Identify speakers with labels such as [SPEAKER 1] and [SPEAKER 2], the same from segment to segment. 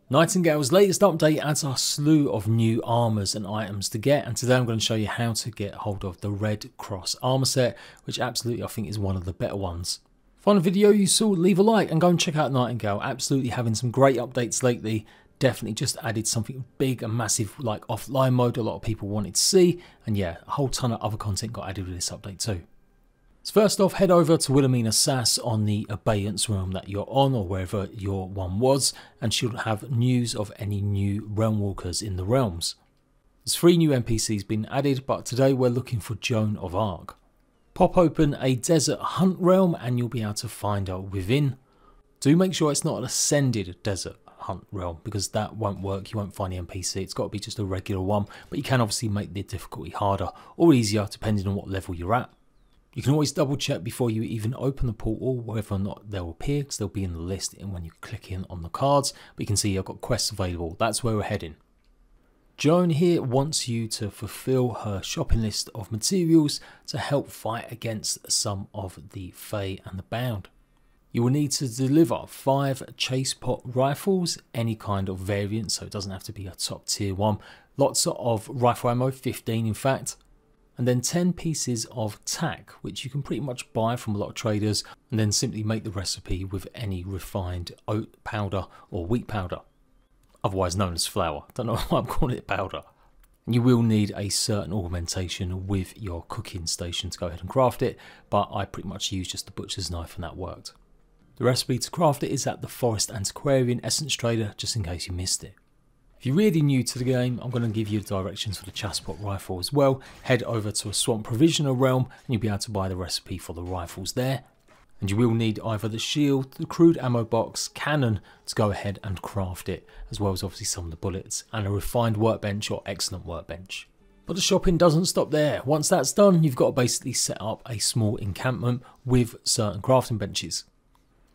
[SPEAKER 1] Nightingale's latest update adds a slew of new armours and items to get, and today I'm going to show you how to get hold of the RedCrosse armour set, which absolutely I think is one of the better ones. Find the video you saw, leave a like and go and check out Nightingale. Absolutely having some great updates lately. Definitely just added something big and massive like offline mode a lot of people wanted to see, and yeah, a whole ton of other content got added with this update too. So first off, head over to Wilhelmina Sass on the abeyance realm that you're on, or wherever your one was, and she'll have news of any new realm walkers in the realms. There's 3 new NPCs been added, but today we're looking for Joan of Arc. Pop open a desert hunt realm and you'll be able to find her within. Do make sure it's not an ascended desert hunt realm, because that won't work. You won't find the NPC. It's got to be just a regular one, but you can obviously make the difficulty harder or easier depending on what level you're at. You can always double check before you even open the portal whether or not they'll appear, because they'll be in the list and when you click in on the cards. But you can see I've got quests available. That's where we're heading. Joan here wants you to fulfill her shopping list of materials to help fight against some of the Fae and the Bound. You will need to deliver 5 chase pot rifles, any kind of variant, so it doesn't have to be a top tier one. Lots of rifle ammo, 15 in fact. And then 10 pieces of tack, which you can pretty much buy from a lot of traders, and then simply make the recipe with any refined oat powder or wheat powder, otherwise known as flour. Don't know why I'm calling it powder. And you will need a certain augmentation with your cooking station to go ahead and craft it, but I pretty much used just the butcher's knife and that worked. The recipe to craft it is at the Forest Antiquarian Essence Trader, just in case you missed it. If you're really new to the game, I'm going to give you the directions for the Chaspot rifle as well. Head over to a Swamp Provisioner realm and you'll be able to buy the recipe for the rifles there. And you will need either the shield, the crude ammo box, cannon to go ahead and craft it, as well as obviously some of the bullets, and a refined workbench or excellent workbench. But the shopping doesn't stop there. Once that's done, you've got to basically set up a small encampment with certain crafting benches.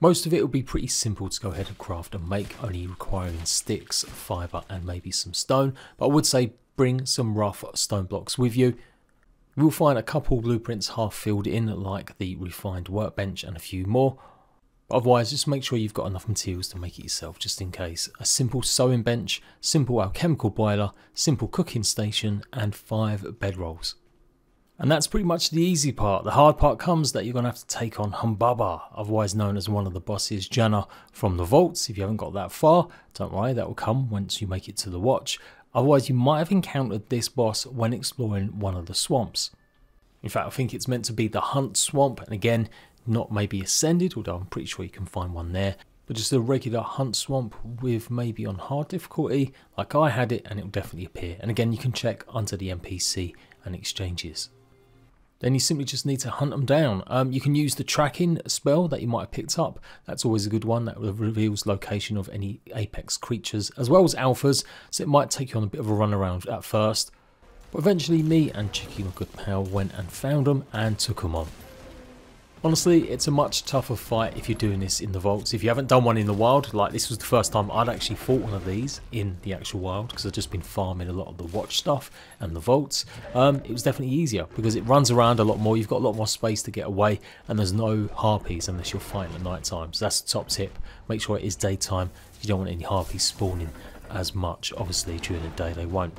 [SPEAKER 1] Most of it will be pretty simple to go ahead and craft and make, only requiring sticks, fibre and maybe some stone. But I would say bring some rough stone blocks with you. You will find a couple blueprints half filled in, like the refined workbench and a few more. But otherwise, just make sure you've got enough materials to make it yourself, just in case. A simple sewing bench, simple alchemical boiler, simple cooking station and 5 bedrolls. And that's pretty much the easy part. The hard part comes that you're going to have to take on Humbaba, otherwise known as one of the bosses, Janna from the vaults. If you haven't got that far, don't worry, that will come once you make it to the watch. Otherwise, you might have encountered this boss when exploring one of the swamps. In fact, I think it's meant to be the Hunt Swamp, and again, not maybe ascended, although I'm pretty sure you can find one there, but just a regular Hunt Swamp with maybe on hard difficulty, like I had it, and it will definitely appear. And again, you can check under the NPC and exchanges. Then you simply just need to hunt them down. You can use the tracking spell that you might have picked up. That's always a good one. That reveals location of any apex creatures as well as alphas. So it might take you on a bit of a run around at first. But eventually me and Chicky, my good pal, went and found them and took them on. Honestly, it's a much tougher fight if you're doing this in the vaults. If you haven't done one in the wild, like this was the first time I'd actually fought one of these in the actual wild, because I've just been farming a lot of the watch stuff and the vaults. It was definitely easier because it runs around a lot more. You've got a lot more space to get away, and there's no harpies unless you're fighting at night time. So that's the top tip. Make sure it is daytime. You don't want any harpies spawning as much. Obviously during the day they won't.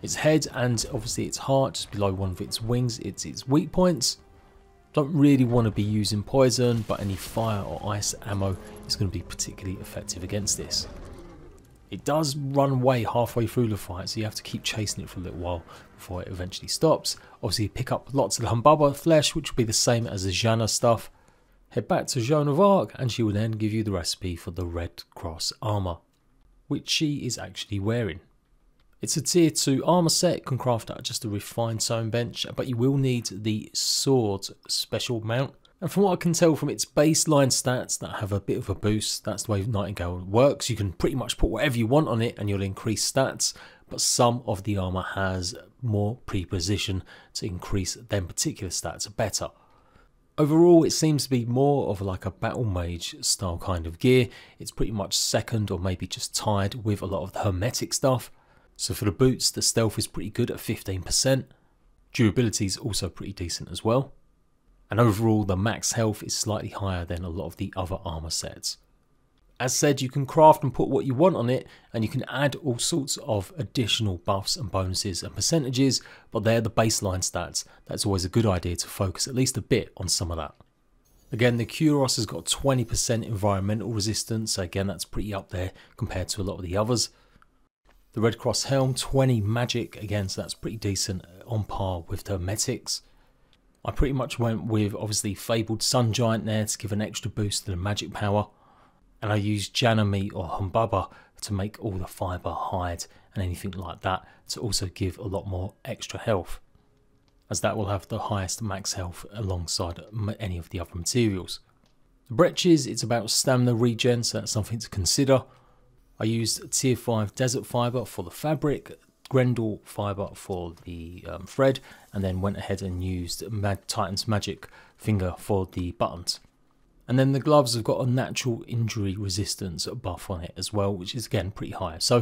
[SPEAKER 1] Its head and obviously its heart, just below one of its wings, it's its weak points. Don't really want to be using poison, but any fire or ice ammo is going to be particularly effective against this. It does run away halfway through the fight, so you have to keep chasing it for a little while before it eventually stops. Obviously pick up lots of the Humbaba flesh, which will be the same as the Janna stuff. Head back to Joan of Arc and she will then give you the recipe for the RedCrosse armour, which she is actually wearing. It's a tier 2 armour set, can craft out just a refined sewing bench, but you will need the sword special mount. And from what I can tell from its baseline stats that have a bit of a boost, that's the way Nightingale works. You can pretty much put whatever you want on it and you'll increase stats, but some of the armour has more preposition to increase them particular stats better. Overall, it seems to be more of like a battle mage style kind of gear. It's pretty much second or maybe just tied with a lot of the hermetic stuff. So for the boots, the stealth is pretty good at 15%. Durability is also pretty decent as well. And overall, the max health is slightly higher than a lot of the other armor sets. As said, you can craft and put what you want on it, and you can add all sorts of additional buffs and bonuses and percentages, but they're the baseline stats. That's always a good idea to focus at least a bit on some of that. Again, the Kuros has got 20% environmental resistance, so again that's pretty up there compared to a lot of the others. The RedCrosse helm, 20 magic, again, so that's pretty decent, on par with the Hermetics. I pretty much went with obviously Fabled Sun Giant there to give an extra boost to the magic power. And I used Janami or Humbaba to make all the fibre, hide and anything like that to also give a lot more extra health, as that will have the highest max health alongside any of the other materials. The breeches, it's about stamina regen, so that's something to consider. I used tier 5 desert fibre for the fabric, Grendel fibre for the thread, and then went ahead and used Titan's magic finger for the buttons. And then the gloves have got a natural injury resistance buff on it as well, which is again pretty high. So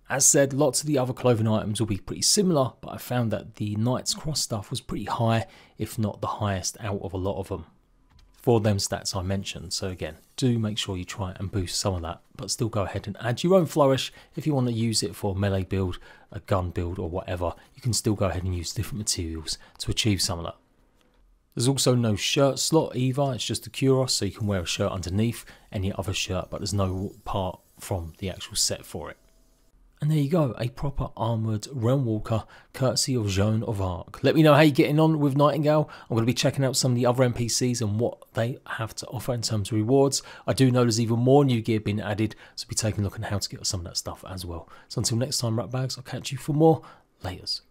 [SPEAKER 1] as said, lots of the other clothing items will be pretty similar, but I found that the NIGHTINGALE stuff was pretty high, if not the highest out of a lot of them, for them stats I mentioned. So again, do make sure you try and boost some of that, but still go ahead and add your own flourish. If you want to use it for a melee build, a gun build or whatever, you can still go ahead and use different materials to achieve some of that. There's also no shirt slot either, it's just a Kuros, so you can wear a shirt underneath any other shirt, but there's no part from the actual set for it. And there you go, a proper armoured Realm Walker, courtesy of Joan of Arc. Let me know how you're getting on with Nightingale. I'm going to be checking out some of the other NPCs and what they have to offer in terms of rewards. I do know there's even more new gear being added, so be taking a look at how to get some of that stuff as well. So until next time, Ratbags, I'll catch you for more. Laters.